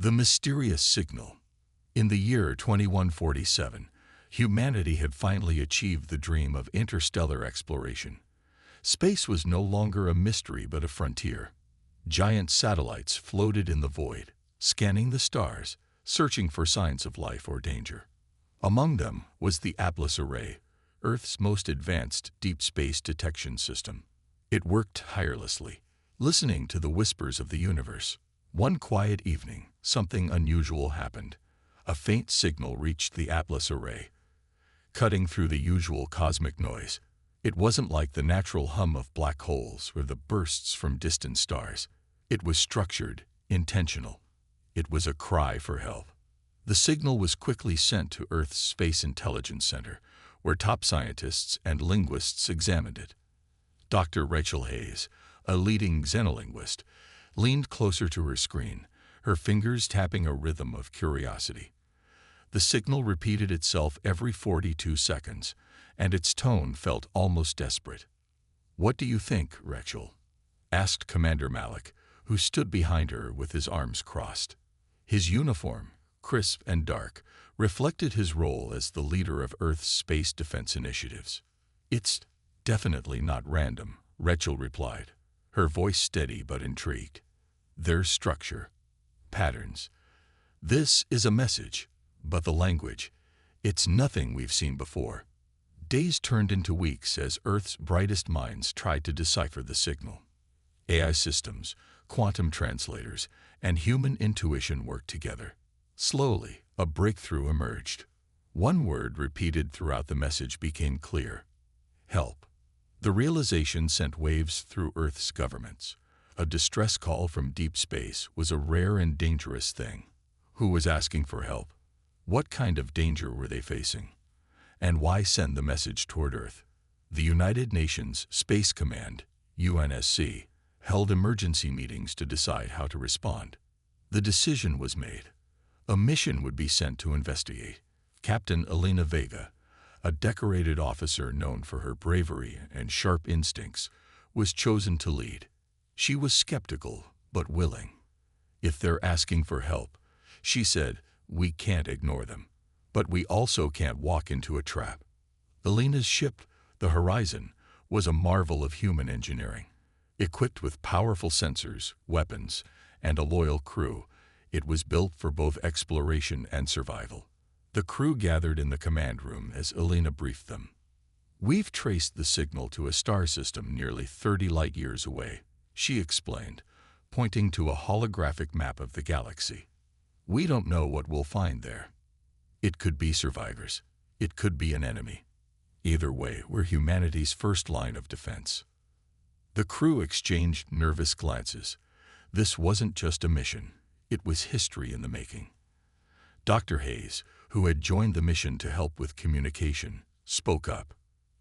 The mysterious signal. In the year 2147, humanity had finally achieved the dream of interstellar exploration. Space was no longer a mystery but a frontier. Giant satellites floated in the void, scanning the stars, searching for signs of life or danger. Among them was the Atlas Array, Earth's most advanced deep space detection system. It worked tirelessly, listening to the whispers of the universe. One quiet evening, something unusual happened. A faint signal reached the Atlas Array, cutting through the usual cosmic noise. It wasn't like the natural hum of black holes or the bursts from distant stars. It was structured, intentional. It was a cry for help. The signal was quickly sent to Earth's Space Intelligence Center, where top scientists and linguists examined it. Dr. Rachel Hayes, a leading xenolinguist, leaned closer to her screen, her fingers tapping a rhythm of curiosity. The signal repeated itself every 42 seconds, and its tone felt almost desperate. "What do you think, Rachel?" asked Commander Malik, who stood behind her with his arms crossed. His uniform, crisp and dark, reflected his role as the leader of Earth's space defense initiatives. "It's definitely not random," Rachel replied, her voice steady but intrigued. "There's structure, patterns. This is a message, but the language, it's nothing we've seen before." Days turned into weeks as Earth's brightest minds tried to decipher the signal. AI systems, quantum translators, and human intuition worked together. Slowly, a breakthrough emerged. One word repeated throughout the message became clear: help. The realization sent waves through Earth's governments. A distress call from deep space was a rare and dangerous thing. Who was asking for help? What kind of danger were they facing? And why send the message toward Earth? The United Nations Space Command, UNSC, held emergency meetings to decide how to respond. The decision was made. A mission would be sent to investigate. Captain Elena Vega, a decorated officer known for her bravery and sharp instincts, was chosen to lead. She was skeptical, but willing. "If they're asking for help," she said, "we can't ignore them. But we also can't walk into a trap." Elena's ship, the Horizon, was a marvel of human engineering. Equipped with powerful sensors, weapons, and a loyal crew, it was built for both exploration and survival. The crew gathered in the command room as Elena briefed them. "We've traced the signal to a star system nearly 30 light-years away," she explained, pointing to a holographic map of the galaxy. "We don't know what we'll find there. It could be survivors. It could be an enemy. Either way, we're humanity's first line of defense." The crew exchanged nervous glances. This wasn't just a mission. It was history in the making. Dr. Hayes, who had joined the mission to help with communication, spoke up.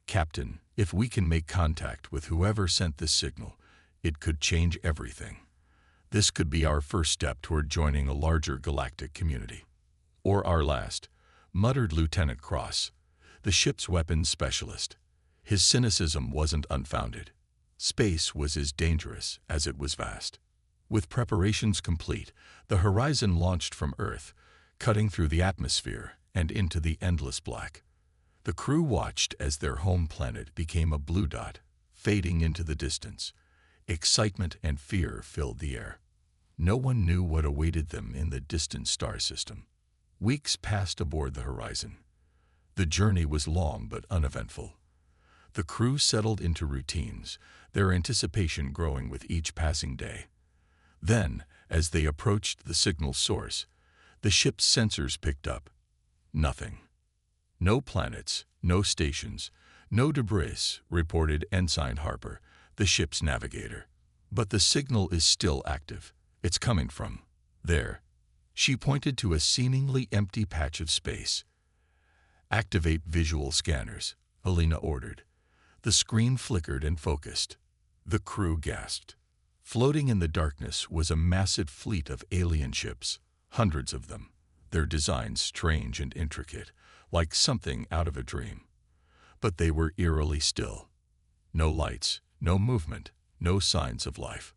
"Captain, if we can make contact with whoever sent this signal, it could change everything. This could be our first step toward joining a larger galactic community." "Or our last," muttered Lieutenant Cross, the ship's weapons specialist. His cynicism wasn't unfounded. Space was as dangerous as it was vast. With preparations complete, the Horizon launched from Earth, cutting through the atmosphere and into the endless black. The crew watched as their home planet became a blue dot, fading into the distance. Excitement and fear filled the air. No one knew what awaited them in the distant star system. Weeks passed aboard the Horizon. The journey was long but uneventful. The crew settled into routines, their anticipation growing with each passing day. Then, as they approached the signal source, the ship's sensors picked up nothing. "No planets, no stations, no debris," reported Ensign Harper, the ship's navigator. "But the signal is still active. It's coming from there." She pointed to a seemingly empty patch of space. "Activate visual scanners," Elena ordered. The screen flickered and focused. The crew gasped. Floating in the darkness was a massive fleet of alien ships, hundreds of them, their designs strange and intricate, like something out of a dream. But they were eerily still. No lights, no movement, no signs of life.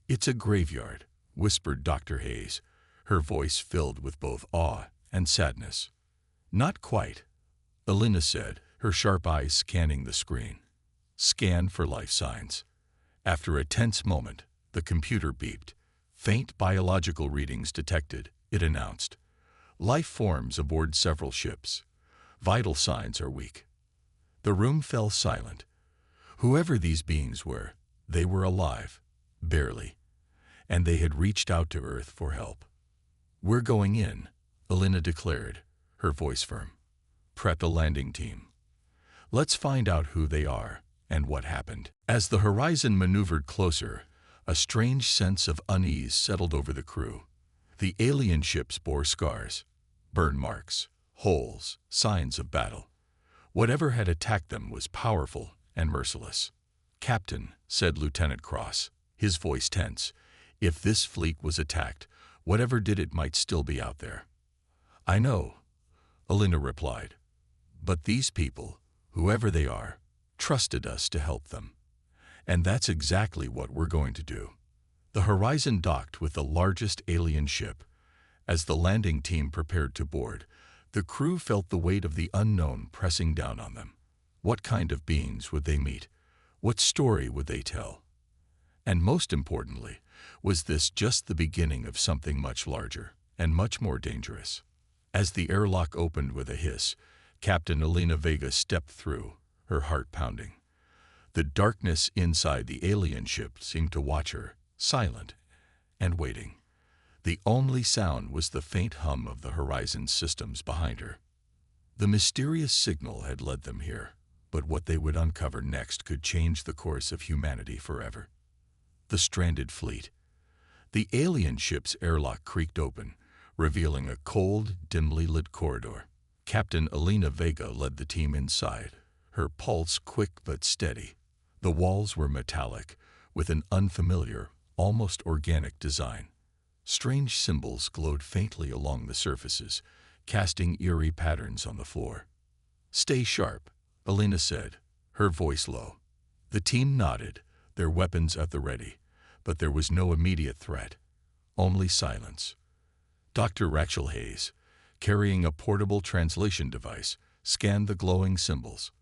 "It's a graveyard," whispered Dr. Hayes, her voice filled with both awe and sadness. "Not quite," Alina said, her sharp eyes scanning the screen. "Scan for life signs." After a tense moment, the computer beeped. "Faint biological readings detected," it announced. "Life forms aboard several ships. Vital signs are weak." The room fell silent. Whoever these beings were, they were alive, barely, and they had reached out to Earth for help. "We're going in," Alina declared, her voice firm. "Prep the landing team. Let's find out who they are and what happened." As the horizon maneuvered closer, a strange sense of unease settled over the crew. The alien ships bore scars, burn marks, holes, signs of battle. Whatever had attacked them was powerful and merciless. "Captain," said Lieutenant Cross, his voice tense, "if this fleet was attacked, whatever did it might still be out there." "I know," Alina replied, "but these people, whoever they are, trusted us to help them. And that's exactly what we're going to do." The Horizon docked with the largest alien ship. As the landing team prepared to board, the crew felt the weight of the unknown pressing down on them. What kind of beings would they meet? What story would they tell? And most importantly, was this just the beginning of something much larger and much more dangerous? As the airlock opened with a hiss, Captain Alina Vega stepped through, her heart pounding. The darkness inside the alien ship seemed to watch her, silent and waiting. The only sound was the faint hum of the Horizon systems behind her. The mysterious signal had led them here, but what they would uncover next could change the course of humanity forever. The stranded fleet. The alien ship's airlock creaked open, revealing a cold, dimly lit corridor. Captain Alina Vega led the team inside, her pulse quick but steady. The walls were metallic, with an unfamiliar, almost organic design. Strange symbols glowed faintly along the surfaces, casting eerie patterns on the floor. "Stay sharp," Alina said, her voice low. The team nodded, their weapons at the ready, but there was no immediate threat, only silence. Dr. Rachel Hayes, carrying a portable translation device, scanned the glowing symbols.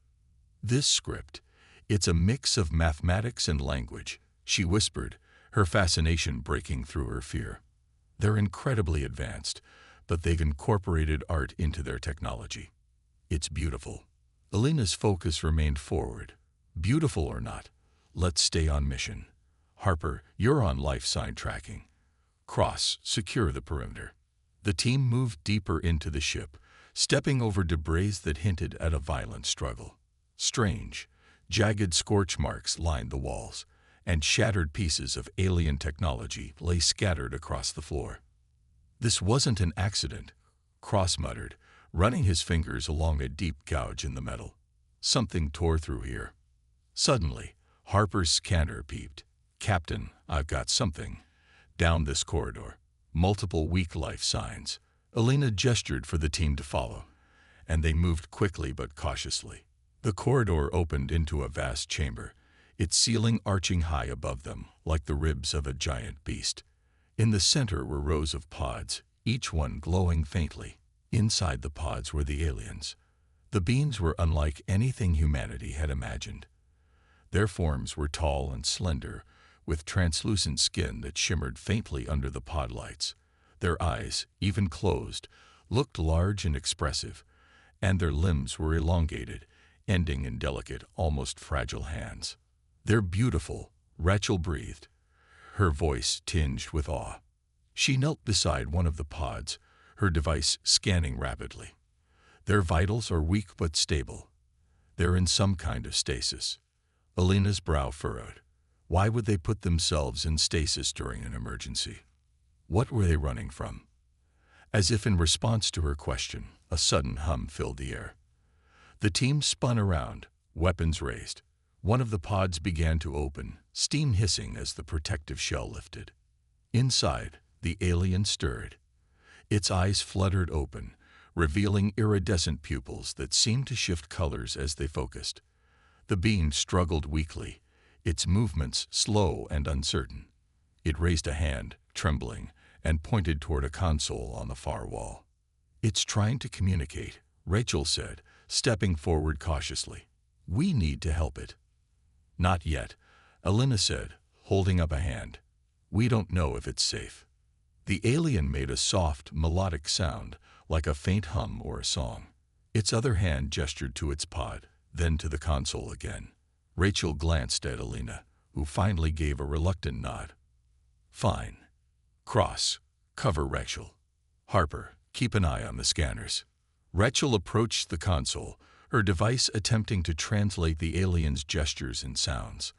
"This script, it's a mix of mathematics and language," she whispered, her fascination breaking through her fear. "They're incredibly advanced, but they've incorporated art into their technology. It's beautiful." Alina's focus remained forward. "Beautiful or not, let's stay on mission. Harper, you're on life sign tracking. Cross, secure the perimeter." The team moved deeper into the ship, stepping over debris that hinted at a violent struggle. Strange, jagged scorch marks lined the walls, and shattered pieces of alien technology lay scattered across the floor. "This wasn't an accident," Cross muttered, running his fingers along a deep gouge in the metal. "Something tore through here." Suddenly, Harper's scanner peeped. "Captain, I've got something. Down this corridor. Multiple weak life signs." Alina gestured for the team to follow, and they moved quickly but cautiously. The corridor opened into a vast chamber, its ceiling arching high above them like the ribs of a giant beast. In the center were rows of pods, each one glowing faintly. Inside the pods were the aliens. The beings were unlike anything humanity had imagined. Their forms were tall and slender, with translucent skin that shimmered faintly under the pod lights. Their eyes, even closed, looked large and expressive, and their limbs were elongated, ending in delicate, almost fragile hands. "They're beautiful," Rachel breathed, her voice tinged with awe. She knelt beside one of the pods, her device scanning rapidly. "Their vitals are weak but stable. They're in some kind of stasis." Alina's brow furrowed. Why would they put themselves in stasis during an emergency? What were they running from? As if in response to her question, a sudden hum filled the air. The team spun around, weapons raised. One of the pods began to open, steam hissing as the protective shell lifted. Inside, the alien stirred. Its eyes fluttered open, revealing iridescent pupils that seemed to shift colors as they focused. The being struggled weakly, its movements slow and uncertain. It raised a hand, trembling, and pointed toward a console on the far wall. "It's trying to communicate," Rachel said, stepping forward cautiously. "We need to help it." "Not yet," Elena said, holding up a hand. "We don't know if it's safe." The alien made a soft, melodic sound, like a faint hum or a song. Its other hand gestured to its pod, then to the console again. Rachel glanced at Elena, who finally gave a reluctant nod. "Fine. Cross, cover Rachel. Harper, keep an eye on the scanners." Rachel approached the console, her device attempting to translate the alien's gestures and sounds.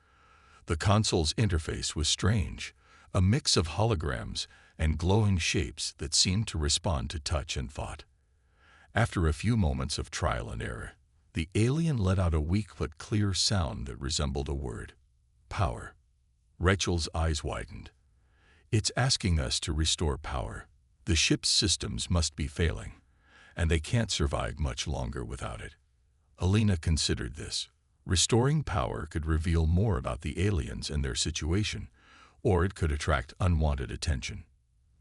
The console's interface was strange, a mix of holograms and glowing shapes that seemed to respond to touch and thought. After a few moments of trial and error, the alien let out a weak but clear sound that resembled a word. "Power." Rachel's eyes widened. "It's asking us to restore power. The ship's systems must be failing, and they can't survive much longer without it." Elena considered this. Restoring power could reveal more about the aliens and their situation, or it could attract unwanted attention.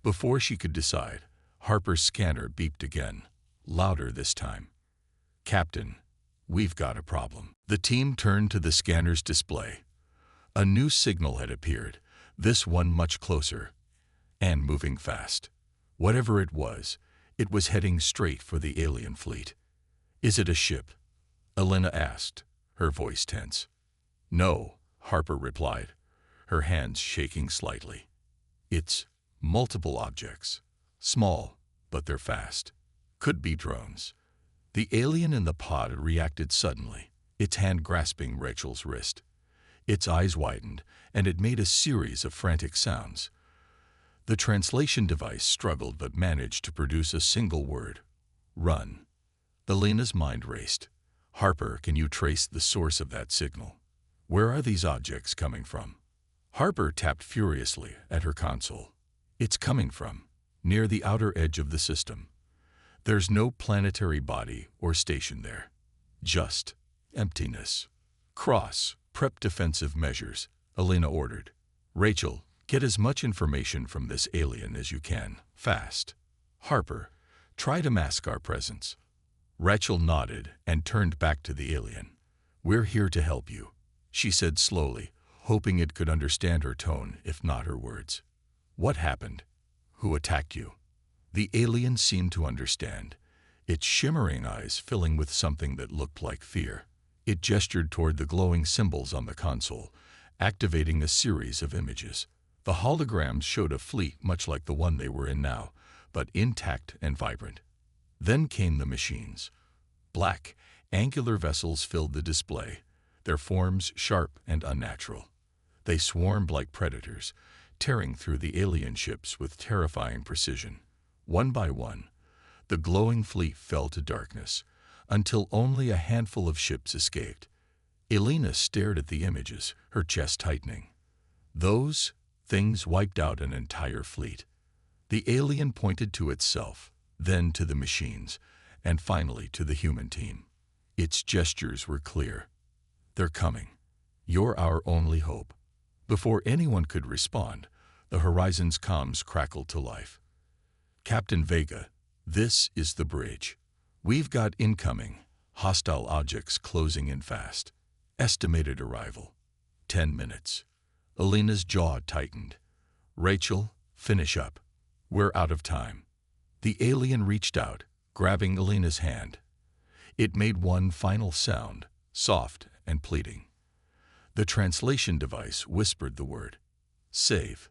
Before she could decide, Harper's scanner beeped again, louder this time. "Captain, we've got a problem." The team turned to the scanner's display. A new signal had appeared, this one much closer, and moving fast. Whatever it was heading straight for the alien fleet. "Is it a ship?" Elena asked, her voice tense. "No," Harper replied, her hands shaking slightly. "It's multiple objects. Small, but they're fast. Could be drones." The alien in the pod reacted suddenly, its hand grasping Rachel's wrist. Its eyes widened, and it made a series of frantic sounds. The translation device struggled but managed to produce a single word: "Run." Elena's mind raced. "Harper, can you trace the source of that signal? Where are these objects coming from?" Harper tapped furiously at her console. "It's coming from near the outer edge of the system. There's no planetary body or station there. Just emptiness." "Cross, prep defensive measures," Elena ordered. "Rachel, get as much information from this alien as you can, fast. Harper, try to mask our presence." Rachel nodded and turned back to the alien. "We're here to help you," she said slowly, hoping it could understand her tone, if not her words. "What happened? Who attacked you?" The alien seemed to understand, its shimmering eyes filling with something that looked like fear. It gestured toward the glowing symbols on the console, activating a series of images. The holograms showed a fleet much like the one they were in now, but intact and vibrant. Then came the machines. Black, angular vessels filled the display, their forms sharp and unnatural. They swarmed like predators, tearing through the alien ships with terrifying precision. One by one, the glowing fleet fell to darkness, until only a handful of ships escaped. Elena stared at the images, her chest tightening. Those things wiped out an entire fleet. The alien pointed to itself, then to the machines, and finally to the human team. Its gestures were clear. "They're coming. You're our only hope." Before anyone could respond, the Horizon's comms crackled to life. "Captain Vega, this is the bridge. We've got incoming, hostile objects closing in fast. Estimated arrival: 10 minutes. Elena's jaw tightened. "Rachel, finish up. We're out of time." The alien reached out, grabbing Elena's hand. It made one final sound, soft and pleading. The translation device whispered the word: "Save."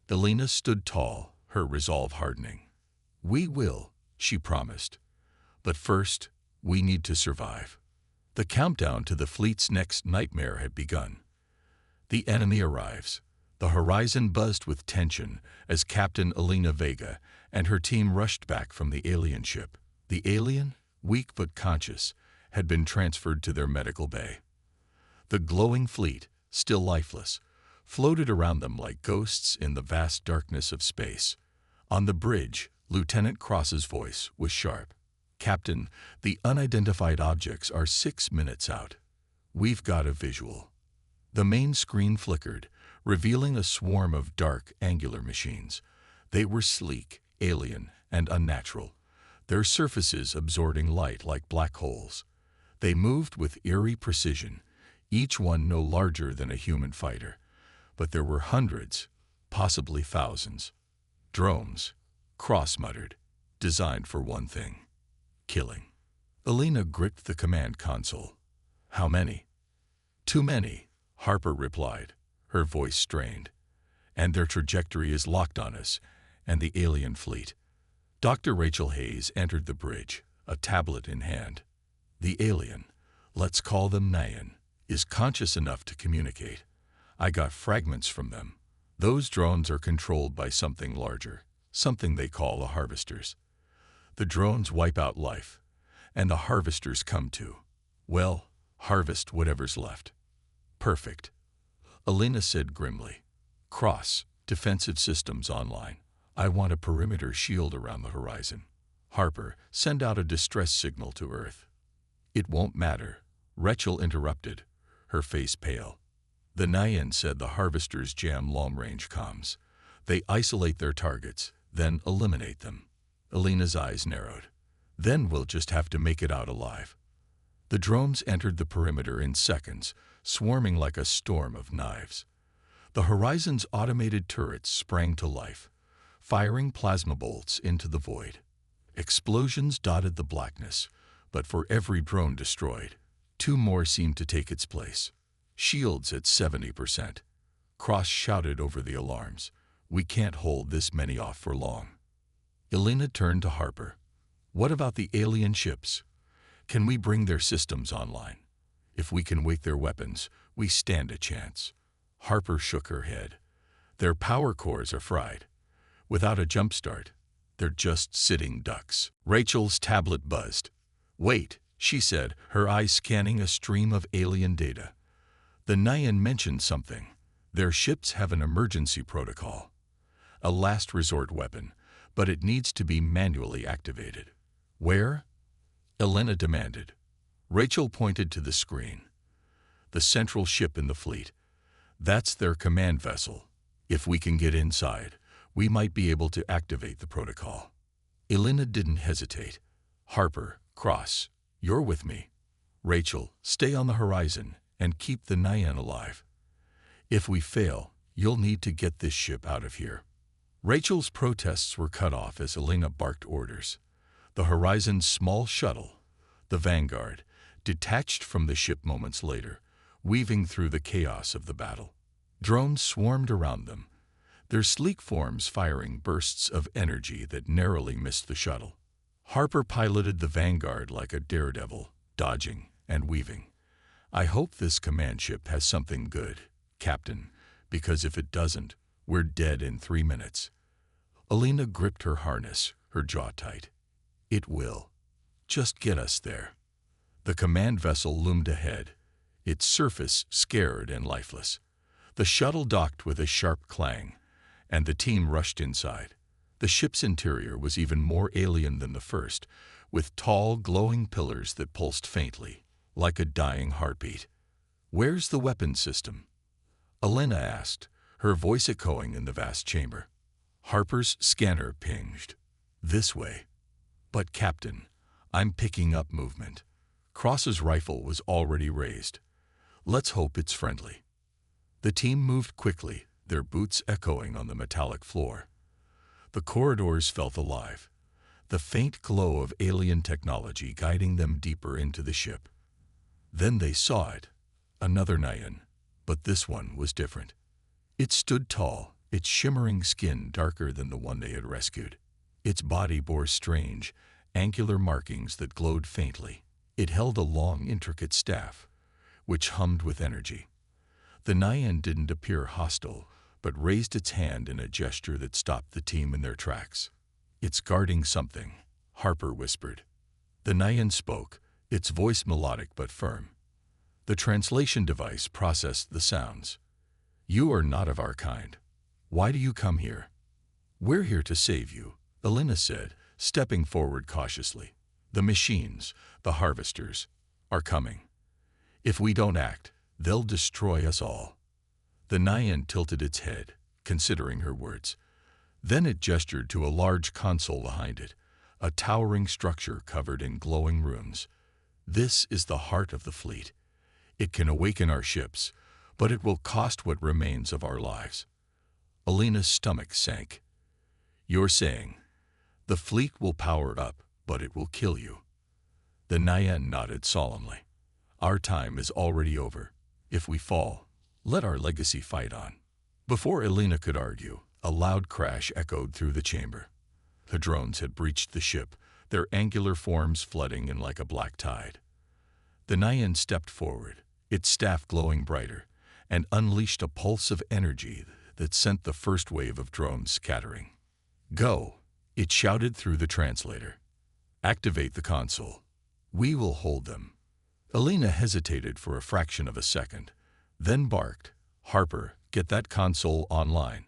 Elena stood tall, her resolve hardening. "We will," she promised. "But first, we need to survive." The countdown to the fleet's next nightmare had begun. The enemy arrives. The horizon buzzed with tension as Captain Elena Vega and her team rushed back from the alien ship. The alien, weak but conscious, had been transferred to their medical bay. The glowing fleet, still lifeless, floated around them like ghosts in the vast darkness of space. On the bridge, Lieutenant Cross's voice was sharp. "Captain, the unidentified objects are 6 minutes out. We've got a visual." The main screen flickered, revealing a swarm of dark, angular machines. They were sleek, alien, and unnatural, their surfaces absorbing light like black holes. They moved with eerie precision, each one no larger than a human fighter. But there were hundreds, possibly thousands. Drones, Cross muttered, designed for one thing: killing. Elena gripped the command console. How many? Too many, Harper replied, her voice strained. And their trajectory is locked on us and the alien fleet. Dr. Rachel Hayes entered the bridge, a tablet in hand. The alien, let's call them Nyan, is conscious enough to communicate. I got fragments from them. Those drones are controlled by something larger, something they call the harvesters. The drones wipe out life, and the harvesters come to, well, harvest whatever's left. Perfect. Elena said grimly. Cross, defensive systems online. I want a perimeter shield around the horizon. Harper, send out a distress signal to Earth. It won't matter, Rachel interrupted, her face pale. The Nyan said the harvesters jam long-range comms. They isolate their targets, then eliminate them. Elena's eyes narrowed. Then we'll just have to make it out alive. The drones entered the perimeter in seconds, swarming like a storm of knives. The horizon's automated turrets sprang to life, firing plasma bolts into the void. Explosions dotted the blackness, but for every drone destroyed, 2 more seemed to take its place. Shields at 70%. Cross shouted over the alarms. We can't hold this many off for long. Elena turned to Harper. What about the alien ships? Can we bring their systems online? If we can wake their weapons, we stand a chance. Harper shook her head. Their power cores are fried. Without a jump start, they're just sitting ducks. Rachel's tablet buzzed. Wait, she said, her eyes scanning a stream of alien data. The Nyan mentioned something. Their ships have an emergency protocol. A last resort weapon, but it needs to be manually activated. Where? Elena demanded. Rachel pointed to the screen. The central ship in the fleet. That's their command vessel. If we can get inside, we might be able to activate the protocol. Elena didn't hesitate. Harper, Cross, you're with me. Rachel, stay on the horizon and keep the Nyan alive. If we fail, you'll need to get this ship out of here. Rachel's protests were cut off as Elena barked orders. The Horizon's small shuttle, the Vanguard, detached from the ship moments later, weaving through the chaos of the battle. Drones swarmed around them, their sleek forms firing bursts of energy that narrowly missed the shuttle. Harper piloted the Vanguard like a daredevil, dodging and weaving. I hope this command ship has something good, Captain, because if it doesn't, we're dead in 3 minutes. Elena gripped her harness, her jaw tight. It will. Just get us there. The command vessel loomed ahead, its surface scared and lifeless. The shuttle docked with a sharp clang, and the team rushed inside. The ship's interior was even more alien than the first, with tall, glowing pillars that pulsed faintly, like a dying heartbeat. Where's the weapons system? Elena asked, her voice echoing in the vast chamber. Harper's scanner pinged. This way. But Captain, I'm picking up movement. Cross's rifle was already raised. Let's hope it's friendly. The team moved quickly, their boots echoing on the metallic floor. The corridors felt alive, the faint glow of alien technology guiding them deeper into the ship. Then they saw it, another Nyan, but this one was different. It stood tall, its shimmering skin darker than the one they had rescued. Its body bore strange, angular markings that glowed faintly. It held a long, intricate staff, which hummed with energy. The Nyan didn't appear hostile, but raised its hand in a gesture that stopped the team in their tracks. It's guarding something, Harper whispered. The Nyan spoke, its voice melodic but firm. The translation device processed the sounds. You are not of our kind. Why do you come here? We're here to save you, Elena said, stepping forward cautiously. The machines, the harvesters, are coming. If we don't act, they'll destroy us all. The Nyan tilted its head, considering her words. Then it gestured to a large console behind it, a towering structure covered in glowing runes. This is the heart of the fleet. It can awaken our ships, but it will cost what remains of our lives. Alina's stomach sank. You're saying, the fleet will power up, but it will kill you. The Nyan nodded solemnly. Our time is already over. If we fall, let our legacy fight on. Before Alina could argue, a loud crash echoed through the chamber. The drones had breached the ship, their angular forms flooding in like a black tide. The Nyan stepped forward, its staff glowing brighter, and unleashed a pulse of energy that sent the first wave of drones scattering. Go, it shouted through the translator. Activate the console. We will hold them. Alina hesitated for a fraction of a second, then barked, Harper, get that console online.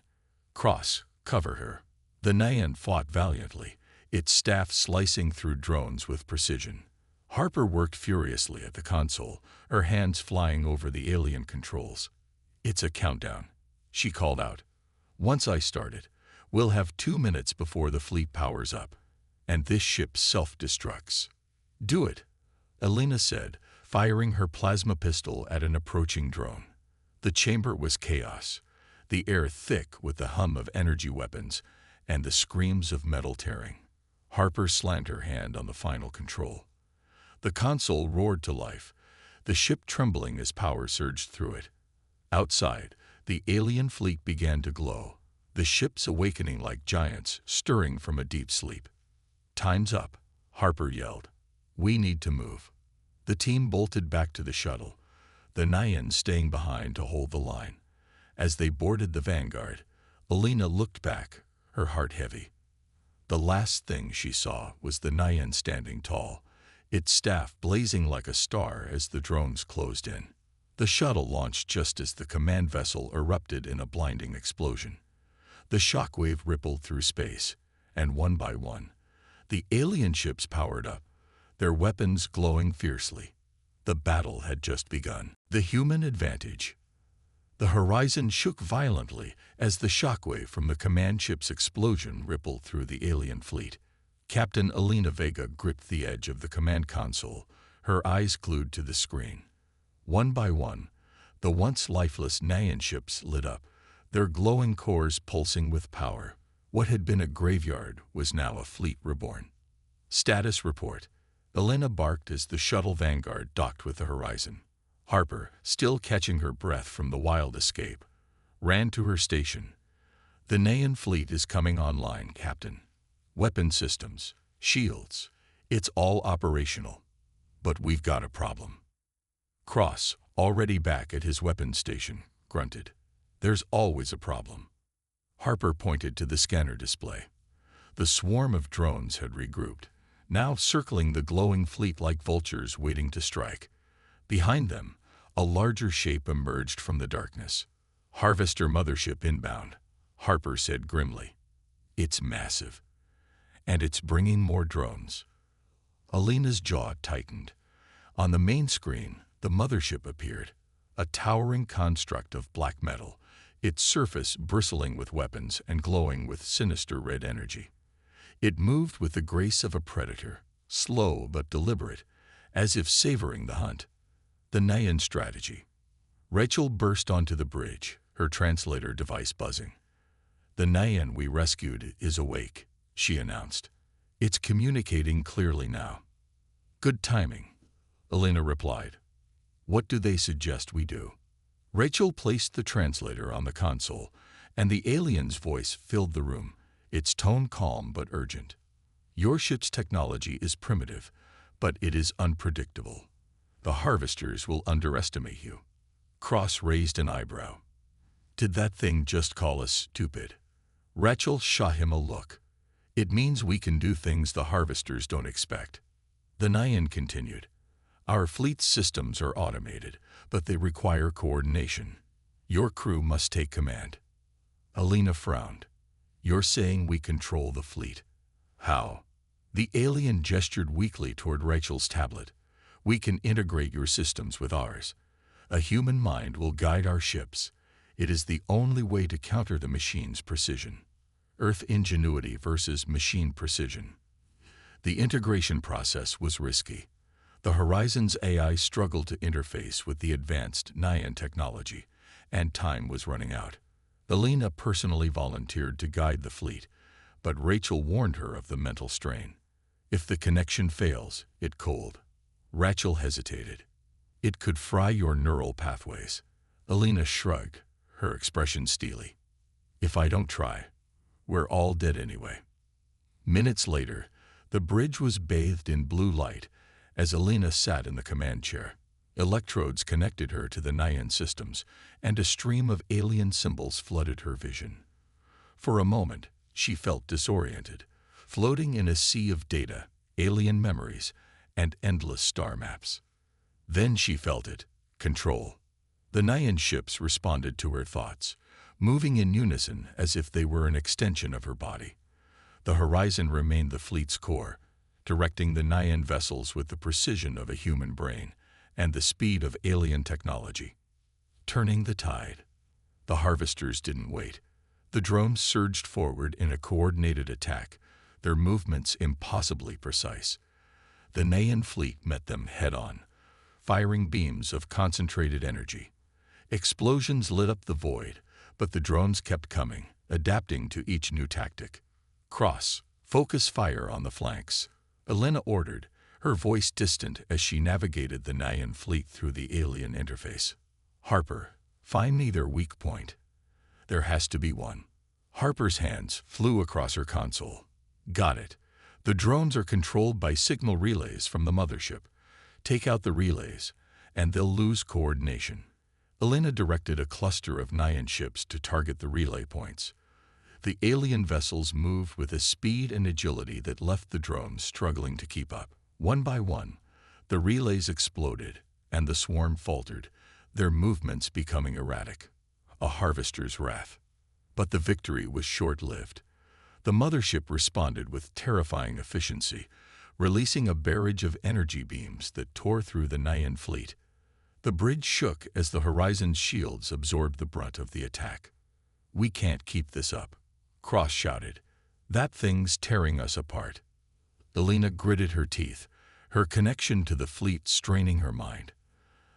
Cross, cover her. The Nyan fought valiantly, its staff slicing through drones with precision. Harper worked furiously at the console, her hands flying over the alien controls. It's a countdown, she called out. Once I start it, we'll have 2 minutes before the fleet powers up, and this ship self-destructs. Do it, Alina said, firing her plasma pistol at an approaching drone. The chamber was chaos, the air thick with the hum of energy weapons and the screams of metal tearing. Harper slammed her hand on the final control. The console roared to life, the ship trembling as power surged through it. Outside, the alien fleet began to glow, the ships awakening like giants stirring from a deep sleep. Time's up, Harper yelled. We need to move. The team bolted back to the shuttle, the Nyan staying behind to hold the line. As they boarded the Vanguard, Alina looked back, her heart heavy. The last thing she saw was the Nyan standing tall, its staff blazing like a star as the drones closed in. The shuttle launched just as the command vessel erupted in a blinding explosion. The shockwave rippled through space, and one by one, the alien ships powered up, their weapons glowing fiercely. The battle had just begun. The human advantage. The horizon shook violently as the shockwave from the command ship's explosion rippled through the alien fleet. Captain Alina Vega gripped the edge of the command console, her eyes glued to the screen. One by one, the once lifeless Nyan ships lit up, their glowing cores pulsing with power. What had been a graveyard was now a fleet reborn. Status report. Alina barked as the shuttle Vanguard docked with the horizon. Harper, still catching her breath from the wild escape, ran to her station. The Nyan fleet is coming online, Captain. Weapon systems, shields, it's all operational. But we've got a problem. Cross, already back at his weapons station, grunted. There's always a problem. Harper pointed to the scanner display. The swarm of drones had regrouped, now circling the glowing fleet like vultures waiting to strike. Behind them, a larger shape emerged from the darkness. Harvester mothership inbound, Harper said grimly. It's massive. And it's bringing more drones. Alina's jaw tightened. On the main screen, the mothership appeared, a towering construct of black metal, its surface bristling with weapons and glowing with sinister red energy. It moved with the grace of a predator, slow but deliberate, as if savoring the hunt. The Nyan strategy. Rachel burst onto the bridge, her translator device buzzing. The Nyan we rescued is awake, she announced. It's communicating clearly now. Good timing, Alina replied. What do they suggest we do? Rachel placed the translator on the console, and the alien's voice filled the room, its tone calm but urgent. Your ship's technology is primitive, but it is unpredictable. The harvesters will underestimate you. Cross raised an eyebrow. Did that thing just call us stupid? Rachel shot him a look. It means we can do things the harvesters don't expect. The Nyan continued. Our fleet's systems are automated, but they require coordination. Your crew must take command. Alina frowned. You're saying we control the fleet. How? The alien gestured weakly toward Rachel's tablet. We can integrate your systems with ours. A human mind will guide our ships. It is the only way to counter the machine's precision. Earth ingenuity versus machine precision. The integration process was risky. The Horizon's AI struggled to interface with the advanced Nyan technology, and time was running out. Elena personally volunteered to guide the fleet, but Rachel warned her of the mental strain. If the connection fails, it cold. Rachel hesitated. It could fry your neural pathways. Elena shrugged, her expression steely. If I don't try, we're all dead anyway. Minutes later, the bridge was bathed in blue light as Elena sat in the command chair. Electrodes connected her to the Nyan systems, and a stream of alien symbols flooded her vision. For a moment, she felt disoriented, floating in a sea of data, alien memories, and endless star maps. Then she felt it, control. The Nyan ships responded to her thoughts, moving in unison as if they were an extension of her body. The Horizon remained the fleet's core, directing the Nyan vessels with the precision of a human brain and the speed of alien technology. Turning the tide. The harvesters didn't wait. The drones surged forward in a coordinated attack, their movements impossibly precise. The Nyan fleet met them head-on, firing beams of concentrated energy. Explosions lit up the void, but the drones kept coming, adapting to each new tactic. Focus fire on the flanks, Elena ordered, her voice distant as she navigated the Nyan fleet through the alien interface. Harper, find me their weak point. There has to be one. Harper's hands flew across her console. Got it. The drones are controlled by signal relays from the mothership. Take out the relays, and they'll lose coordination. Elena directed a cluster of Nyan ships to target the relay points. The alien vessels moved with a speed and agility that left the drones struggling to keep up. One by one, the relays exploded, and the swarm faltered, their movements becoming erratic. A harvester's wrath. But the victory was short-lived. The mothership responded with terrifying efficiency, releasing a barrage of energy beams that tore through the Nyan fleet. The bridge shook as the Horizon's shields absorbed the brunt of the attack. We can't keep this up, Cross shouted. That thing's tearing us apart. Elena gritted her teeth, her connection to the fleet straining her mind.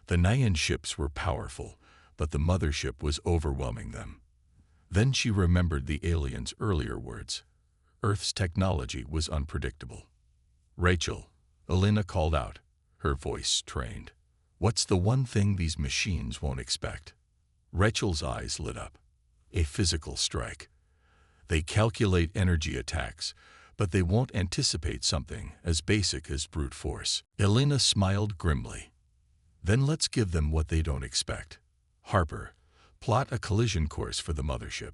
The Nyan ships were powerful, but the mothership was overwhelming them. Then she remembered the aliens' earlier words. Earth's technology was unpredictable. Rachel, Elena called out, her voice strained. What's the one thing these machines won't expect? Rachel's eyes lit up. A physical strike. They calculate energy attacks, but they won't anticipate something as basic as brute force. Elena smiled grimly. Then let's give them what they don't expect. Harper, plot a collision course for the mothership.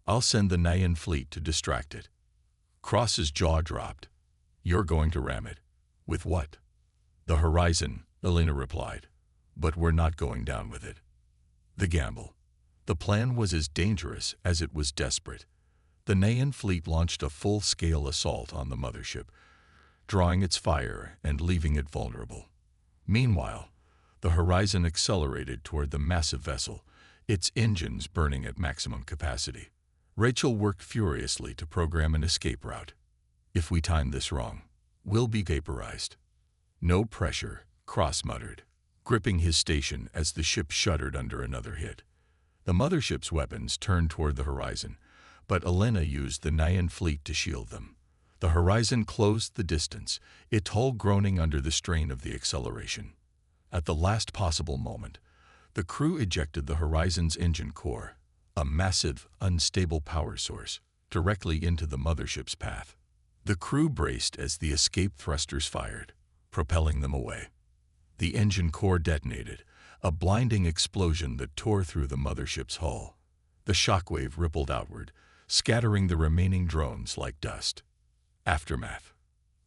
I'll send the Nyan fleet to distract it. Cross's jaw dropped. You're going to ram it. With what? The Horizon, Elena replied. But we're not going down with it. The gamble. The plan was as dangerous as it was desperate. The Nyan fleet launched a full-scale assault on the mothership, drawing its fire and leaving it vulnerable. Meanwhile, the Horizon accelerated toward the massive vessel, its engines burning at maximum capacity. Rachel worked furiously to program an escape route. If we time this wrong, we'll be vaporized. No pressure, Cross muttered, gripping his station as the ship shuddered under another hit. The mothership's weapons turned toward the Horizon, but Elena used the Nyan fleet to shield them. The Horizon closed the distance, its hull groaning under the strain of the acceleration. At the last possible moment, the crew ejected the Horizon's engine core, a massive, unstable power source, directly into the mothership's path. The crew braced as the escape thrusters fired, propelling them away. The engine core detonated, a blinding explosion that tore through the mothership's hull. The shockwave rippled outward, scattering the remaining drones like dust. Aftermath.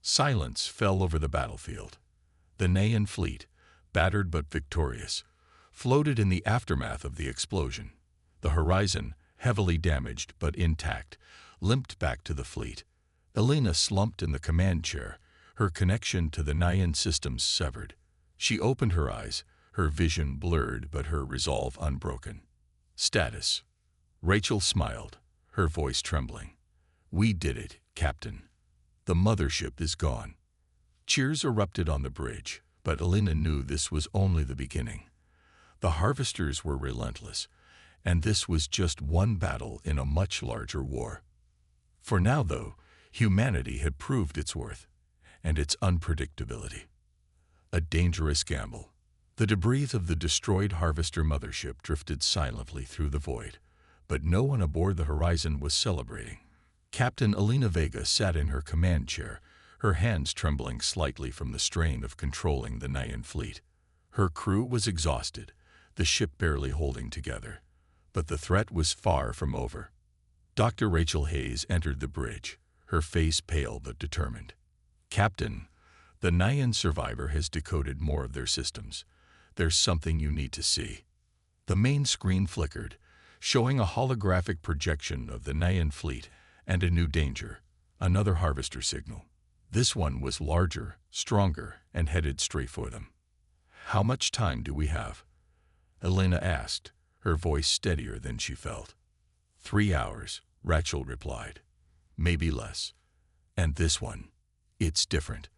Silence fell over the battlefield. The Nyan fleet, battered but victorious, floated in the aftermath of the explosion. The Horizon, heavily damaged but intact, limped back to the fleet. Elena slumped in the command chair, her connection to the Nyan systems severed. She opened her eyes, her vision blurred but her resolve unbroken. Status. Rachel smiled, her voice trembling. "We did it, Captain. The mothership is gone." Cheers erupted on the bridge, but Elena knew this was only the beginning. The harvesters were relentless, and this was just one battle in a much larger war. For now, though, humanity had proved its worth and its unpredictability. A dangerous gamble. The debris of the destroyed harvester mothership drifted silently through the void, but no one aboard the Horizon was celebrating. Captain Elena Vega sat in her command chair, her hands trembling slightly from the strain of controlling the Nyan fleet. Her crew was exhausted, the ship barely holding together, but the threat was far from over. Dr. Rachel Hayes entered the bridge, her face pale but determined. "Captain, the Nyan survivor has decoded more of their systems. There's something you need to see." The main screen flickered, showing a holographic projection of the Nyan fleet and a new danger, another harvester signal. This one was larger, stronger, and headed straight for them. "How much time do we have?" Elena asked, her voice steadier than she felt. 3 hours, Rachel replied. "Maybe less. And this one, it's different."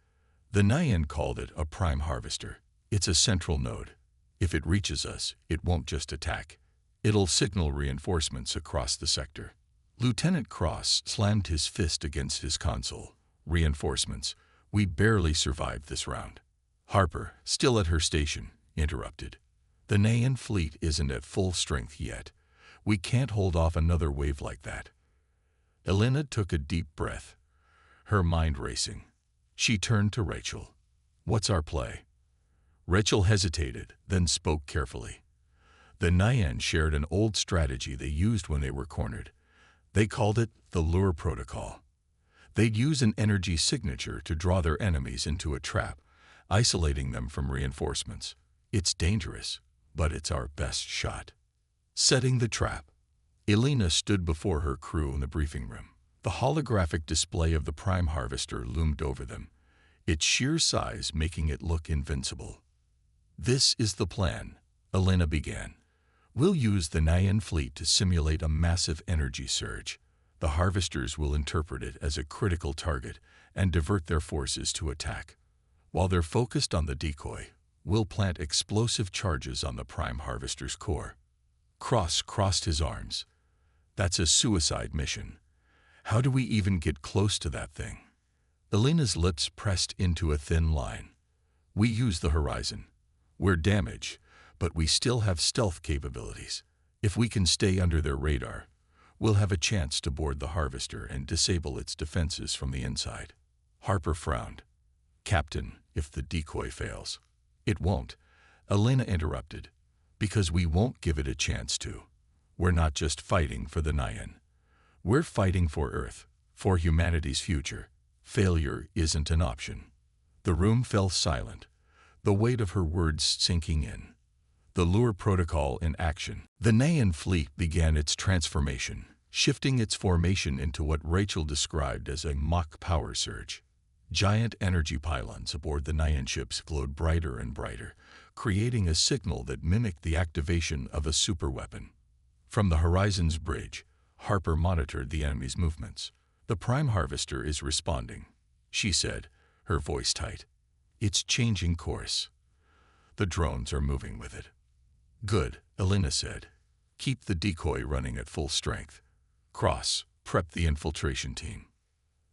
The Nyan called it a prime harvester. "It's a central node. If it reaches us, it won't just attack. It'll signal reinforcements across the sector." Lieutenant Cross slammed his fist against his console. "Reinforcements. We barely survived this round." Harper, still at her station, interrupted. "The Nyan fleet isn't at full strength yet. We can't hold off another wave like that." Elena took a deep breath, her mind racing. She turned to Rachel. "What's our play?" Rachel hesitated, then spoke carefully. The Nyan shared an old strategy they used when they were cornered. They called it the lure protocol. They'd use an energy signature to draw their enemies into a trap, isolating them from reinforcements. It's dangerous, but it's our best shot. Setting the trap. Elena stood before her crew in the briefing room. The holographic display of the prime harvester loomed over them, its sheer size making it look invincible. "This is the plan," Elena began. "We'll use the Nyan fleet to simulate a massive energy surge. The harvesters will interpret it as a critical target and divert their forces to attack. While they're focused on the decoy, we'll plant explosive charges on the prime harvester's core." Cross crossed his arms. "That's a suicide mission. How do we even get close to that thing?" Elena's lips pressed into a thin line. "We use the Horizon. We're damaged, but we still have stealth capabilities. If we can stay under their radar, we'll have a chance to board the harvester and disable its defenses from the inside." Harper frowned. "Captain, if the decoy fails." "It won't," Elena interrupted, "because we won't give it a chance to. We're not just fighting for the Nyan. We're fighting for Earth, for humanity's future. Failure isn't an option." The room fell silent, the weight of her words sinking in. The lure protocol in action. The Nyan fleet began its transformation, shifting its formation into what Rachel described as a mock power surge. Giant energy pylons aboard the Nyan ships glowed brighter and brighter, creating a signal that mimicked the activation of a superweapon. From the Horizon's bridge, Harper monitored the enemy's movements. "The prime harvester is responding," she said, her voice tight. "It's changing course. The drones are moving with it." "Good," Elena said. "Keep the decoy running at full strength. Cross, prep the infiltration team."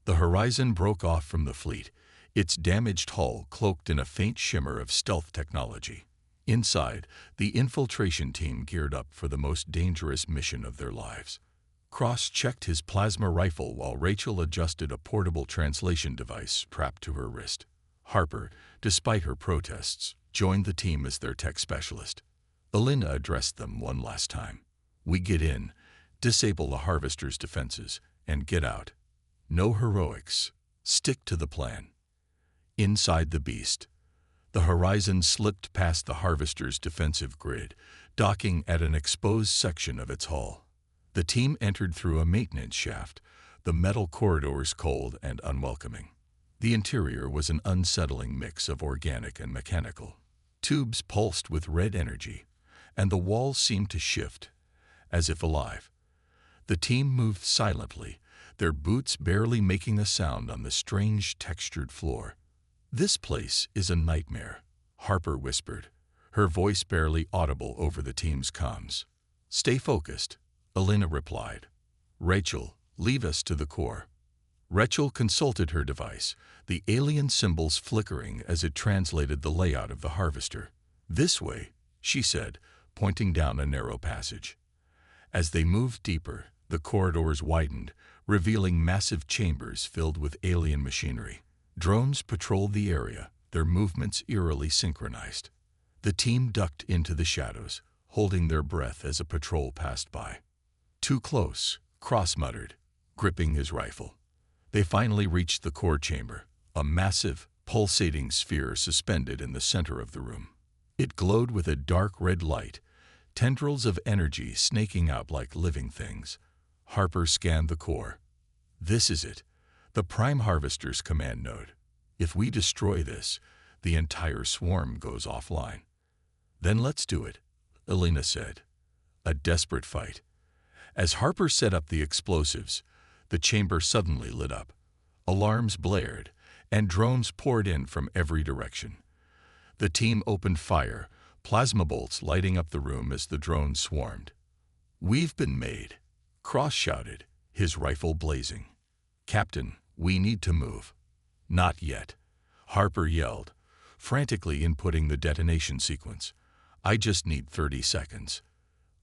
The Horizon broke off from the fleet, its damaged hull cloaked in a faint shimmer of stealth technology. Inside, the infiltration team geared up for the most dangerous mission of their lives. Cross checked his plasma rifle while Rachel adjusted a portable translation device strapped to her wrist. Harper, despite her protests, joined the team as their tech specialist. Elena addressed them one last time. "We get in, disable the harvester's defenses, and get out. No heroics. Stick to the plan." Inside the beast, the Horizon slipped past the harvester's defensive grid, docking at an exposed section of its hull. The team entered through a maintenance shaft, the metal corridors cold and unwelcoming. The interior was an unsettling mix of organic and mechanical. Tubes pulsed with red energy, and the walls seemed to shift, as if alive. The team moved silently, their boots barely making a sound on the strange textured floor. "This place is a nightmare," Harper whispered, her voice barely audible over the team's comms. "Stay focused," Alina replied. "Rachel, leave us to the core." Rachel consulted her device, the alien symbols flickering as it translated the layout of the harvester. "This way," she said, pointing down a narrow passage. As they moved deeper, the corridors widened, revealing massive chambers filled with alien machinery. Drones patrolled the area, their movements eerily synchronized. The team ducked into the shadows, holding their breath as a patrol passed by. "Too close," Cross muttered, gripping his rifle. They finally reached the core chamber, a massive, pulsating sphere suspended in the center of the room. It glowed with a dark red light, tendrils of energy snaking out like living things. Harper scanned the core. "This is it, the Prime Harvester's command node. If we destroy this, the entire swarm goes offline." "Then let's do it," Alina said. A desperate fight. As Harper set up the explosives, the chamber suddenly lit up. Alarms blared, and drones poured in from every direction. The team opened fire, plasma bolts lighting up the room as the drones swarmed. "We've been made," Cross shouted, his rifle blazing. "Captain, we need to move." "Not yet," Harper yelled, frantically inputting the detonation sequence. "I just need 30 seconds."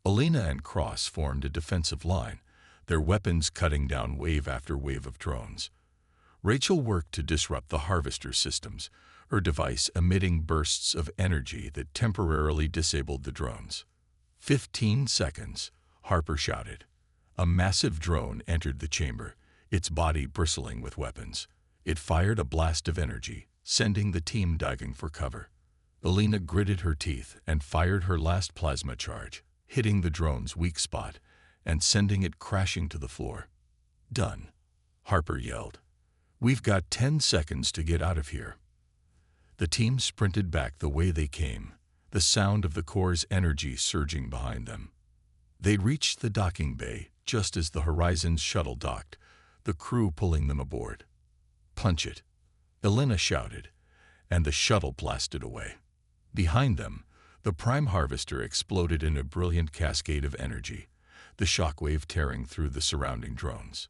Alina and Cross formed a defensive line, their weapons cutting down wave after wave of drones. Rachel worked to disrupt the harvester systems, her device emitting bursts of energy that temporarily disabled the drones. 15 seconds, Harper shouted. A massive drone entered the chamber, its body bristling with weapons. It fired a blast of energy, sending the team diving for cover. Alina gritted her teeth and fired her last plasma charge, hitting the drone's weak spot and sending it crashing to the floor. "Done," Harper yelled. "We've got 10 seconds to get out of here." The team sprinted back the way they came, the sound of the core's energy surging behind them. They reached the docking bay just as the Horizon's shuttle docked, the crew pulling them aboard. "Punch it," Alina shouted, and the shuttle blasted away. Behind them, the Prime Harvester exploded in a brilliant cascade of energy, the shockwave tearing through the surrounding drones.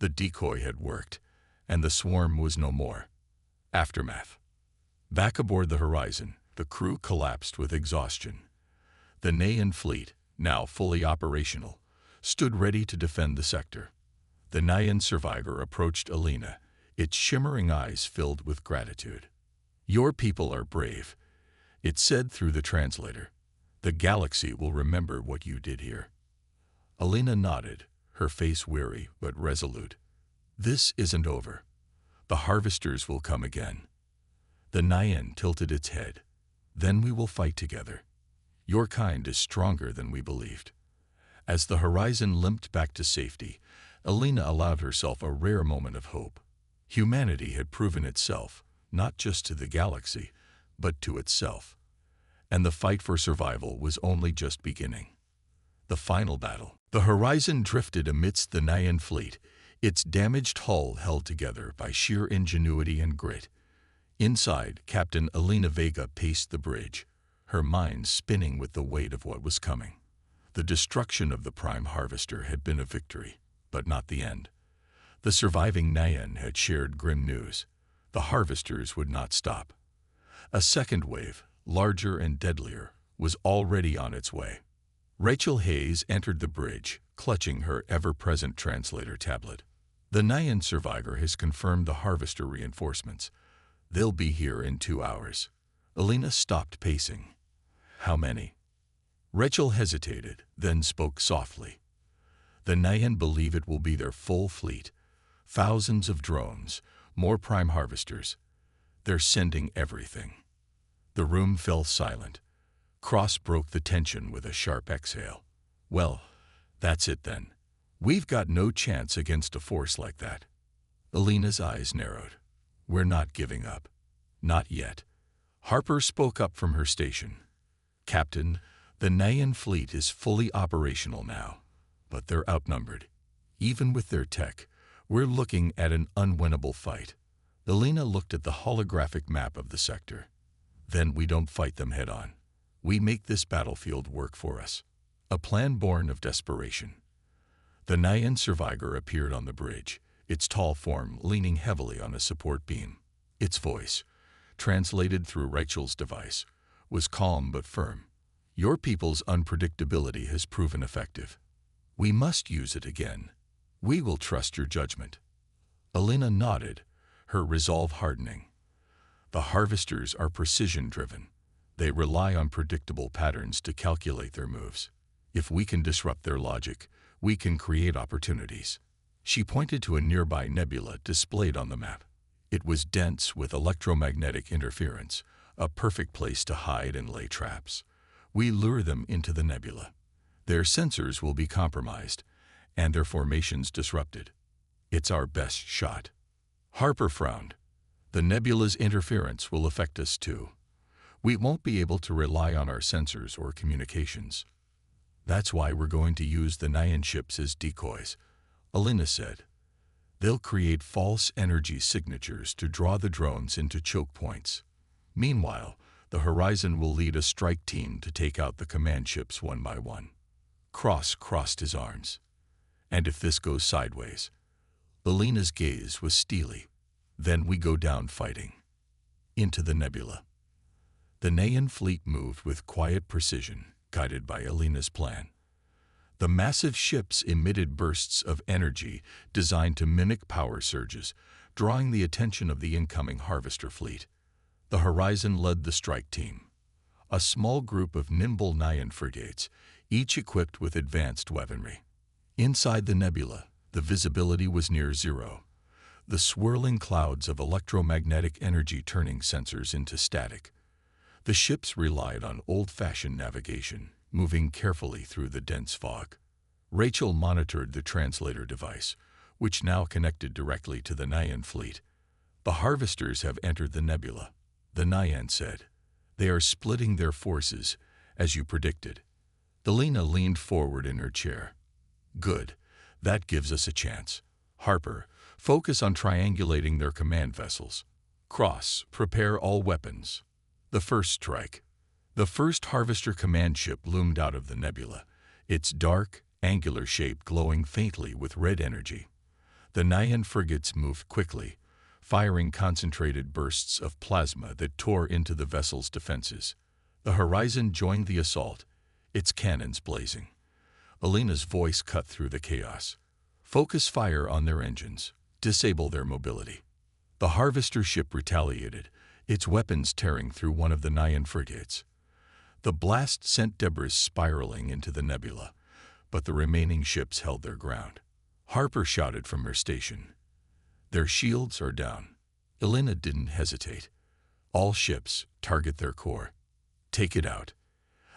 The decoy had worked, and the swarm was no more. Aftermath. Back aboard the Horizon, the crew collapsed with exhaustion. The Nayan fleet, now fully operational, stood ready to defend the sector. The Nayan survivor approached Alina, its shimmering eyes filled with gratitude. "Your people are brave," it said through the translator. "The galaxy will remember what you did here." Alina nodded, her face weary but resolute. "This isn't over. The harvesters will come again." The Nayan tilted its head. "Then we will fight together. Your kind is stronger than we believed." As the Horizon limped back to safety, Alina allowed herself a rare moment of hope. Humanity had proven itself, not just to the galaxy, but to itself. And the fight for survival was only just beginning. The final battle. The Horizon drifted amidst the Nayan fleet, its damaged hull held together by sheer ingenuity and grit. Inside, Captain Alina Vega paced the bridge, her mind spinning with the weight of what was coming. The destruction of the Prime Harvester had been a victory, but not the end. The surviving Nayan had shared grim news. The harvesters would not stop. A second wave, larger and deadlier, was already on its way. Rachel Hayes entered the bridge, clutching her ever-present translator tablet. "The Nayan survivor has confirmed the harvester reinforcements. They'll be here in 2 hours." Alina stopped pacing. "How many?" Rachel hesitated, then spoke softly. "The Nayan believe it will be their full fleet. Thousands of drones, more Prime Harvesters. They're sending everything." The room fell silent. Cross broke the tension with a sharp exhale. "Well, that's it then. We've got no chance against a force like that." Alina's eyes narrowed. "We're not giving up. Not yet." Harper spoke up from her station. "Captain, the Nayan fleet is fully operational now, but they're outnumbered. Even with their tech, We're looking at an unwinnable fight. Elena looked at the holographic map of the sector. Then we don't fight them head-on. We make this battlefield work for us. A plan born of desperation. The Nyan survivor appeared on the bridge, its tall form leaning heavily on a support beam. Its voice, translated through Rachel's device, was calm but firm. Your people's unpredictability has proven effective. We must use it again. We will trust your judgment. Elena nodded, her resolve hardening. The harvesters are precision-driven. They rely on predictable patterns to calculate their moves. If we can disrupt their logic, we can create opportunities. She pointed to a nearby nebula displayed on the map. It was dense with electromagnetic interference, a perfect place to hide and lay traps. We lure them into the nebula. Their sensors will be compromised, and their formations disrupted. It's our best shot. Harper frowned. The nebula's interference will affect us too. We won't be able to rely on our sensors or communications. That's why we're going to use the Nyan ships as decoys, Elena said. They'll create false energy signatures to draw the drones into choke points. Meanwhile, the Horizon will lead a strike team to take out the command ships one by one. Cross crossed his arms. And if this goes sideways? Elena's gaze was steely. Then we go down fighting. Into the nebula. The Nyan fleet moved with quiet precision, guided by Elena's plan. The massive ships emitted bursts of energy designed to mimic power surges, drawing the attention of the incoming harvester fleet. The Horizon led the strike team, a small group of nimble Nyan frigates, each equipped with advanced weaponry. Inside the nebula, the visibility was near zero, the swirling clouds of electromagnetic energy turning sensors into static. The ships relied on old-fashioned navigation, moving carefully through the dense fog. Rachel monitored the translator device, which now connected directly to the Nyan fleet. The harvesters have entered the nebula, the Nyan said. They are splitting their forces, as you predicted. Elena leaned forward in her chair. Good. That gives us a chance. Harper, focus on triangulating their command vessels. Cross, prepare all weapons. The first strike. The first harvester command ship loomed out of the nebula, its dark, angular shape glowing faintly with red energy. The Nyan frigates moved quickly, firing concentrated bursts of plasma that tore into the vessel's defenses. The Horizon joined the assault, its cannons blazing. Elena's voice cut through the chaos. Focus fire on their engines. Disable their mobility. The harvester ship retaliated, its weapons tearing through one of the Nyan frigates. The blast sent debris spiraling into the nebula, but the remaining ships held their ground. Harper shouted from her station. Their shields are down. Elena didn't hesitate. All ships, target their core. Take it out.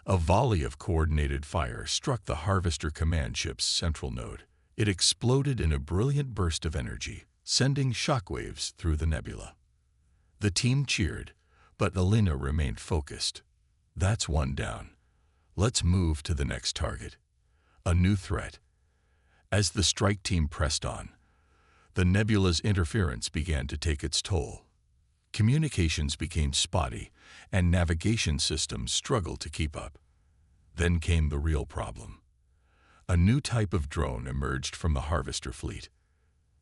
A volley of coordinated fire struck the harvester command ship's central node. It exploded in a brilliant burst of energy, sending shockwaves through the nebula. The team cheered, but Elena remained focused. That's one down. Let's move to the next target. A new threat. As the strike team pressed on, the nebula's interference began to take its toll. Communications became spotty, and navigation systems struggled to keep up. Then came the real problem. A new type of drone emerged from the harvester fleet.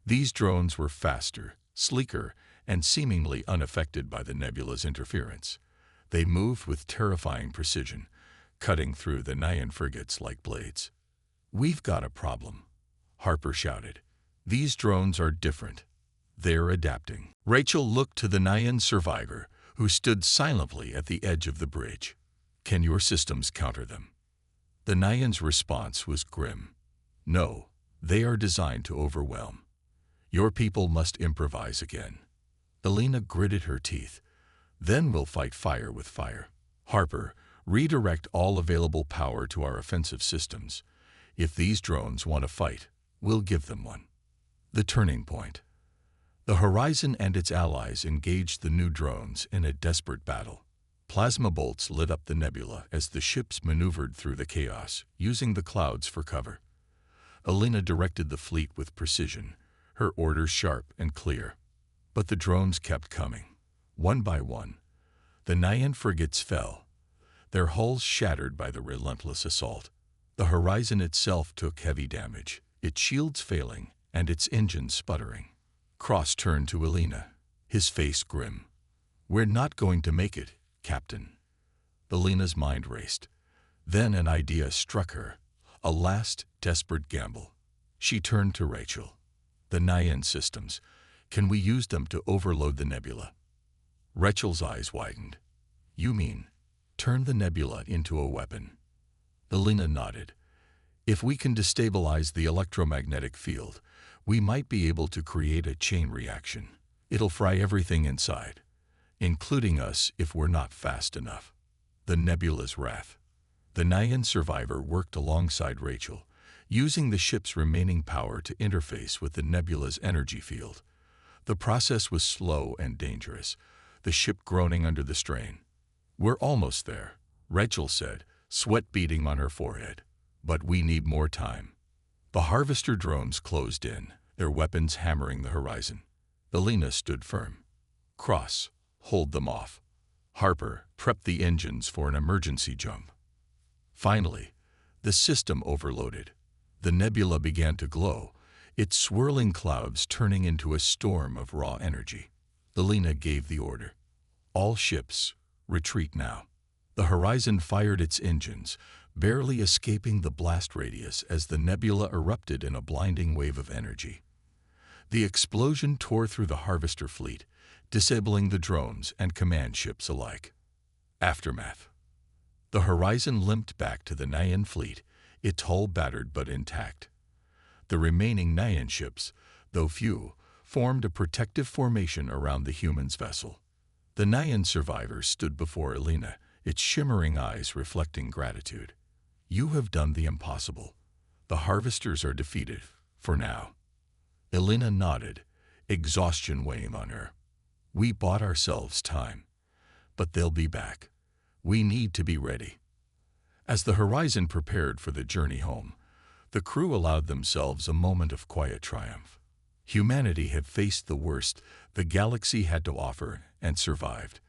These drones were faster, sleeker, and seemingly unaffected by the nebula's interference. They moved with terrifying precision, cutting through the Nyan frigates like blades. We've got a problem, Harper shouted. These drones are different. They're adapting. Rachel looked to the Nyan survivor, who stood silently at the edge of the bridge. Can your systems counter them? The Nyan's response was grim. No, they are designed to overwhelm. Your people must improvise again. Elena gritted her teeth. Then we'll fight fire with fire. Harper, redirect all available power to our offensive systems. If these drones want to fight, we'll give them one. The turning point. The Horizon and its allies engaged the new drones in a desperate battle. Plasma bolts lit up the nebula as the ships maneuvered through the chaos, using the clouds for cover. Elena directed the fleet with precision, her orders sharp and clear. But the drones kept coming. One by one, the Nyan frigates fell, their hulls shattered by the relentless assault. The horizon itself took heavy damage, its shields failing and its engines sputtering. Cross turned to Elena, his face grim. "We're not going to make it, Captain." Elena's mind raced. Then an idea struck her, a last, desperate gamble. She turned to Rachel. "The Nyan systems, can we use them to overload the nebula?" Rachel's eyes widened. "You mean, turn the nebula into a weapon?" Elena nodded. "If we can destabilize the electromagnetic field, we might be able to create a chain reaction. It'll fry everything inside, including us if we're not fast enough." The nebula's wrath. The Nyan survivor worked alongside Rachel, using the ship's remaining power to interface with the nebula's energy field. The process was slow and dangerous, the ship groaning under the strain. "We're almost there," Rachel said, sweat beading on her forehead. "But we need more time." The harvester drones closed in, their weapons hammering the horizon. Elena stood firm. "Cross, hold them off." Harper, prep the engines for an emergency jump. Finally, the system overloaded. The nebula began to glow, its swirling clouds turning into a storm of raw energy. Elena gave the order. "All ships, retreat now." The horizon fired its engines, barely escaping the blast radius as the nebula erupted in a blinding wave of energy. The explosion tore through the harvester fleet, disabling the drones and command ships alike. Aftermath. The horizon limped back to the Nyan fleet, its hull battered but intact. The remaining Nyan ships, though few, formed a protective formation around the humans' vessel. The Nyan survivor stood before Elena, its shimmering eyes reflecting gratitude. "You have done the impossible. The harvesters are defeated, for now." Elena nodded, exhaustion weighing on her. "We bought ourselves time. But they'll be back. We need to be ready." As the horizon prepared for the journey home, the crew allowed themselves a moment of quiet triumph. Humanity had faced the worst the galaxy had to offer and survived,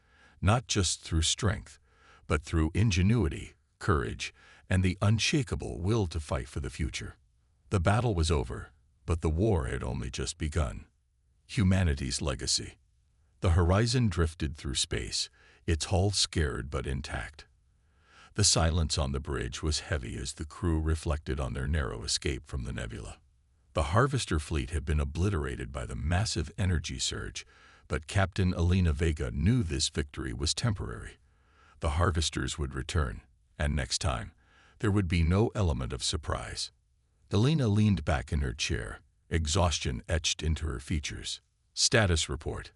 not just through strength, but through ingenuity, courage, and the unshakable will to fight for the future. The battle was over, but the war had only just begun. Humanity's legacy. The horizon drifted through space, its hull scared but intact. The silence on the bridge was heavy as the crew reflected on their narrow escape from the nebula. The harvester fleet had been obliterated by the massive energy surge, but Captain Elena Vega knew this victory was temporary. The harvesters would return, and next time, there would be no element of surprise. Elena leaned back in her chair, exhaustion etched into her features. "Status report."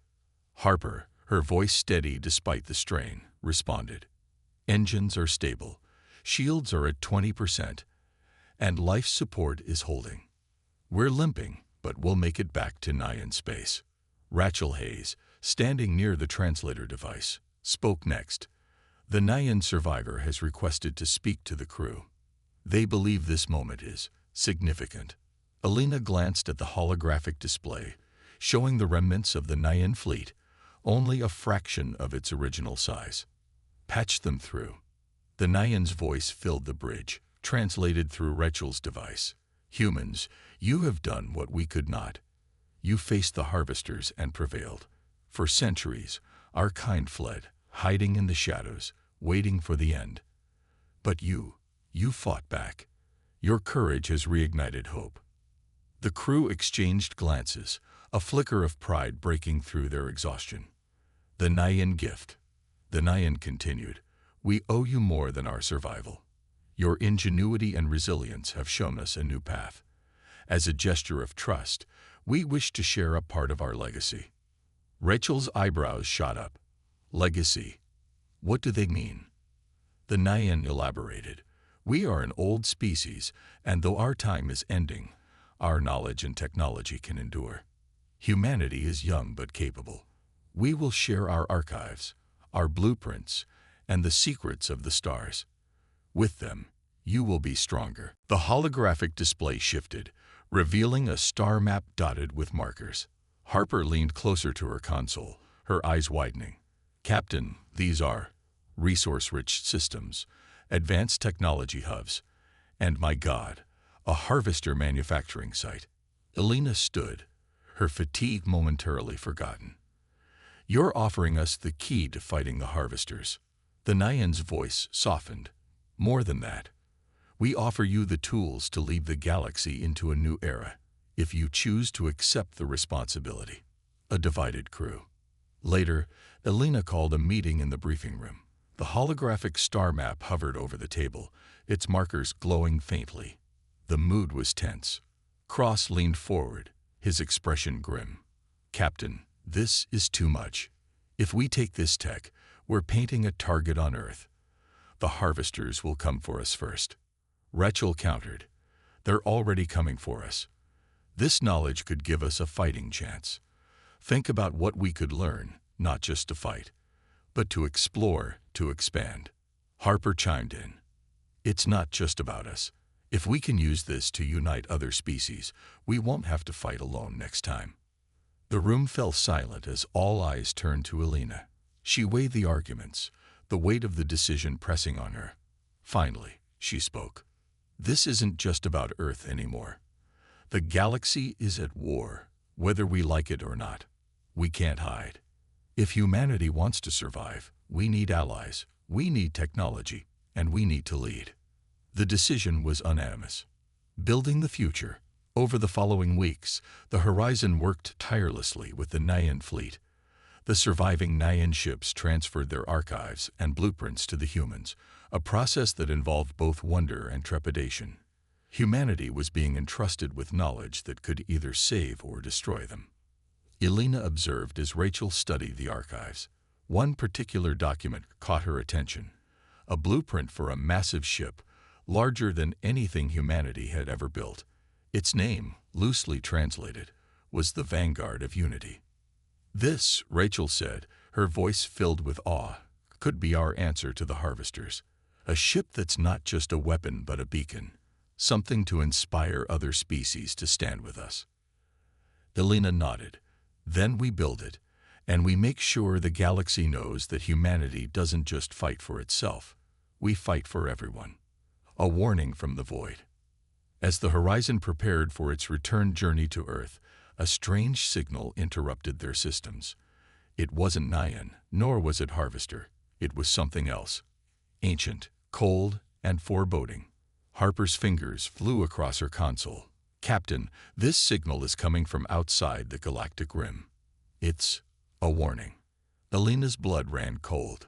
Harper, her voice steady despite the strain, responded. "Engines are stable, shields are at 20%, and life support is holding. We're limping, but we'll make it back to Nyan space." Rachel Hayes, standing near the translator device, spoke next. "The Nyan survivor has requested to speak to the crew. They believe this moment is significant." Elena glanced at the holographic display, showing the remnants of the Nyan fleet, only a fraction of its original size. "Patch them through." The Nyan's voice filled the bridge, translated through Rachel's device. "Humans, you have done what we could not. You faced the harvesters and prevailed. For centuries, our kind fled, hiding in the shadows, waiting for the end. But you fought back. Your courage has reignited hope." The crew exchanged glances, a flicker of pride breaking through their exhaustion. "The Nyan gift." The Nyan continued, "We owe you more than our survival. Your ingenuity and resilience have shown us a new path. As a gesture of trust, we wish to share a part of our legacy." Rachel's eyebrows shot up. "Legacy? What do they mean?" The Nyan elaborated. "We are an old species, and though our time is ending, our knowledge and technology can endure. Humanity is young but capable. We will share our archives, our blueprints, and the secrets of the stars. With them, you will be stronger." The holographic display shifted, revealing a star map dotted with markers. Harper leaned closer to her console, her eyes widening. "Captain, these are resource-rich systems, advanced technology hubs, and my God, a harvester manufacturing site." Elena stood, her fatigue momentarily forgotten. "You're offering us the key to fighting the harvesters." The Nyan's voice softened. "More than that. We offer you the tools to lead the galaxy into a new era, if you choose to accept the responsibility." A divided crew. Later, Elena called a meeting in the briefing room. The holographic star map hovered over the table, its markers glowing faintly. The mood was tense. Cross leaned forward, his expression grim. "Captain, this is too much. If we take this tech, we're painting a target on Earth. The harvesters will come for us first." Rachel countered. "They're already coming for us. This knowledge could give us a fighting chance. Think about what we could learn, not just to fight, but to explore, to expand." Harper chimed in. "It's not just about us. If we can use this to unite other species, we won't have to fight alone next time." The room fell silent as all eyes turned to Elena. She weighed the arguments, the weight of the decision pressing on her. Finally, she spoke. "This isn't just about Earth anymore. The galaxy is at war, whether we like it or not. We can't hide. If humanity wants to survive, we need allies, we need technology, and we need to lead." The decision was unanimous. Building the future. Over the following weeks, the Horizon worked tirelessly with the Nyan fleet. The surviving Nyan ships transferred their archives and blueprints to the humans, a process that involved both wonder and trepidation. Humanity was being entrusted with knowledge that could either save or destroy them. Elena observed as Rachel studied the archives. One particular document caught her attention. A blueprint for a massive ship, larger than anything humanity had ever built. Its name, loosely translated, was the Vanguard of Unity. "This," Rachel said, her voice filled with awe, "could be our answer to the harvesters. A ship that's not just a weapon but a beacon, something to inspire other species to stand with us." Elena nodded. "Then we build it, and we make sure the galaxy knows that humanity doesn't just fight for itself. We fight for everyone." A warning from the void. As the Horizon prepared for its return journey to Earth, a strange signal interrupted their systems. It wasn't Nyan, nor was it Harvester. It was something else. Ancient, cold, and foreboding. Harper's fingers flew across her console. "Captain, this signal is coming from outside the galactic rim. It's a warning." Elena's blood ran cold.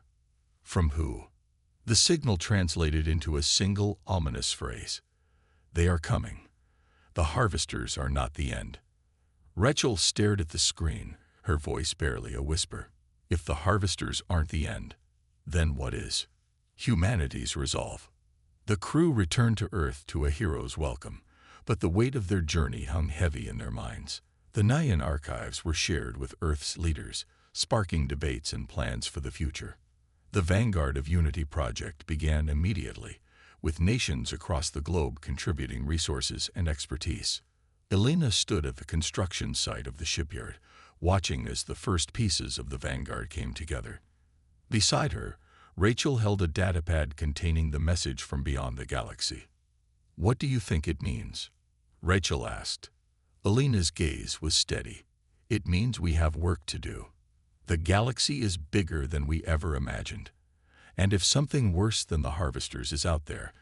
From who? The signal translated into a single ominous phrase. "They are coming. The harvesters are not the end." Rachel stared at the screen, her voice barely a whisper. If the harvesters aren't the end, then what is? Humanity's resolve. The crew returned to Earth to a hero's welcome, but the weight of their journey hung heavy in their minds. The Nyan archives were shared with Earth's leaders, sparking debates and plans for the future. The Vanguard of Unity project began immediately, with nations across the globe contributing resources and expertise. Elena stood at the construction site of the shipyard, watching as the first pieces of the Vanguard came together. Beside her, Rachel held a datapad containing the message from beyond the galaxy. "What do you think it means?" Rachel asked. Elena's gaze was steady. "It means we have work to do. The galaxy is bigger than we ever imagined. And if something worse than the harvesters is out there,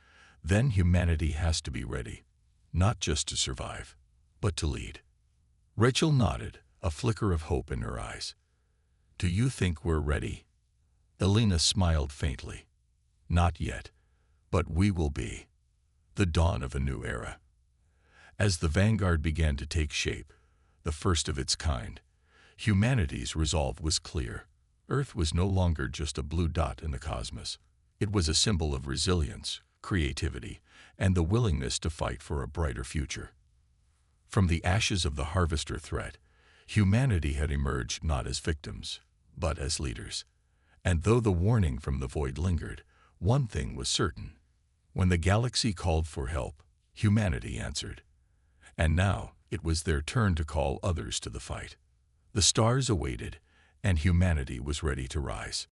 then humanity has to be ready, not just to survive, but to lead." Rachel nodded, a flicker of hope in her eyes. "Do you think we're ready?" Elena smiled faintly. "Not yet, but we will be." The dawn of a new era. As the Vanguard began to take shape, the first of its kind, humanity's resolve was clear. Earth was no longer just a blue dot in the cosmos. It was a symbol of resilience, creativity, and the willingness to fight for a brighter future. From the ashes of the harvester threat, humanity had emerged not as victims, but as leaders. And though the warning from the void lingered, one thing was certain. When the galaxy called for help, humanity answered. And now it was their turn to call others to the fight. The stars awaited, and humanity was ready to rise.